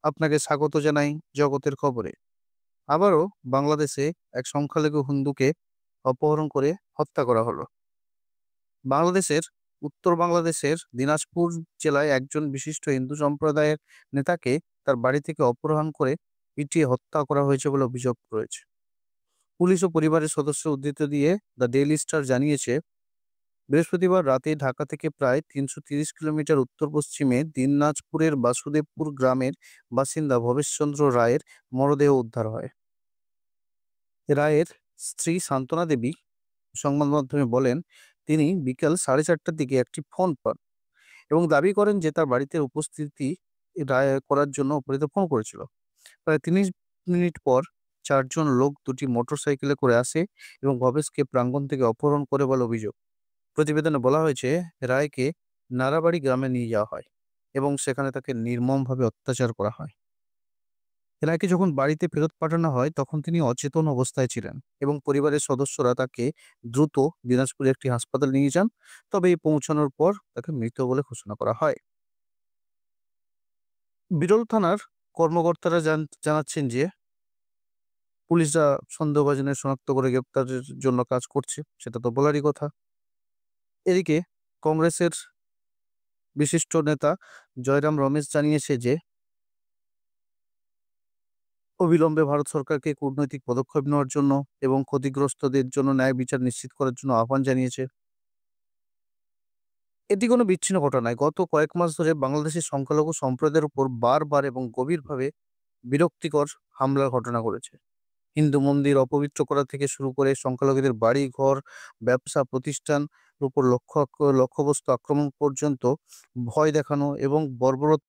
আপনাকে স্বাগত জানাই জগতের খবরে। আবারও বাংলাদেশে এক সংখ্যালঘু হিন্দুকে অপহরণ করে হত্যা করা হলো। বাংলাদেশের উত্তর বাংলাদেশের দিনাজপুর জেলায় একজন বিশিষ্ট হিন্দু সম্প্রদায়ের নেতাকে তার বাড়ি থেকে অপহরণ করে পিটিয়ে হত্যা করা হয়েছে বলে অভিযোগ রয়েছে। পুলিশ ও পরিবারের সদস্য উদ্ধৃতি দিয়ে দ্য ডেইলি স্টার জানিয়েছে, বৃহস্পতিবার রাতে ঢাকা থেকে প্রায় ৩৩০ কিলোমিটার উত্তর পশ্চিমে দিনাজপুরের বাসুদেবপুর গ্রামের বাসিন্দা ভবেশচন্দ্র রায়ের মরদেহ উদ্ধার হয়। রায়ের স্ত্রী সান্ত্বনা দেবী সংবাদ মাধ্যমে বলেন, তিনি বিকেল 4:30টার দিকে একটি ফোন পান এবং দাবি করেন যে তার বাড়িতে উপস্থিতি রায় করার জন্য অপহৃত ফোন করেছিল। প্রায় ৩০ মিনিট পর 4জন লোক দুটি মোটরসাইকেলে করে আসে এবং ভবেশকে প্রাঙ্গণ থেকে অপহরণ করে বলে অভিযোগ। প্রতিবেদনে বলা হয়েছে, রায়কে নারাবাড়ি গ্রামে নিয়ে যাওয়া হয় এবং সেখানে তাকে নির্মমভাবে অত্যাচার করা হয়। রায়কে যখন বাড়িতে ফেরত পাঠানো হয় তখন তিনি অচেতন অবস্থায় ছিলেন এবং পরিবারের সদস্যরা তাকে দ্রুত দিনাজপুরে একটি হাসপাতালে নিয়ে যান। তবে এই পৌঁছানোর পর তাকে মৃত বলে ঘোষণা করা হয়। বিরল থানার কর্মকর্তারা জানাচ্ছেন যে পুলিশরা সন্দেহভাজনের শনাক্ত করে গ্রেপ্তারের জন্য কাজ করছে, সেটা তো বলারই কথা। এদিকে কংগ্রেসের বিশিষ্ট নেতা জয়রাম রমেশ জানিয়েছে যে অবিলম্বে ভারত সরকারকে কূটনৈতিক পদক্ষেপ নেওয়ার জন্য এবং ক্ষতিগ্রস্তদের জন্য ন্যায় বিচার নিশ্চিত করার জন্য আহ্বান জানিয়েছে। এটি কোনো বিচ্ছিন্ন ঘটনা নয়। গত কয়েক মাস ধরে বাংলাদেশের সংখ্যালঘু সম্প্রদায়ের উপর বারবার এবং গভীরভাবে বিরক্তিকর হামলার ঘটনা ঘটেছে। হিন্দু মন্দির অপবিত্র করা থেকে শুরু করে সংখ্যালঘুদের বাড়ি ঘর, ব্যবসা প্রতিষ্ঠান উপর লক্ষ্যবস্তু আক্রমণ পর্যন্ত ভয় দেখানো এবং বর্বরতা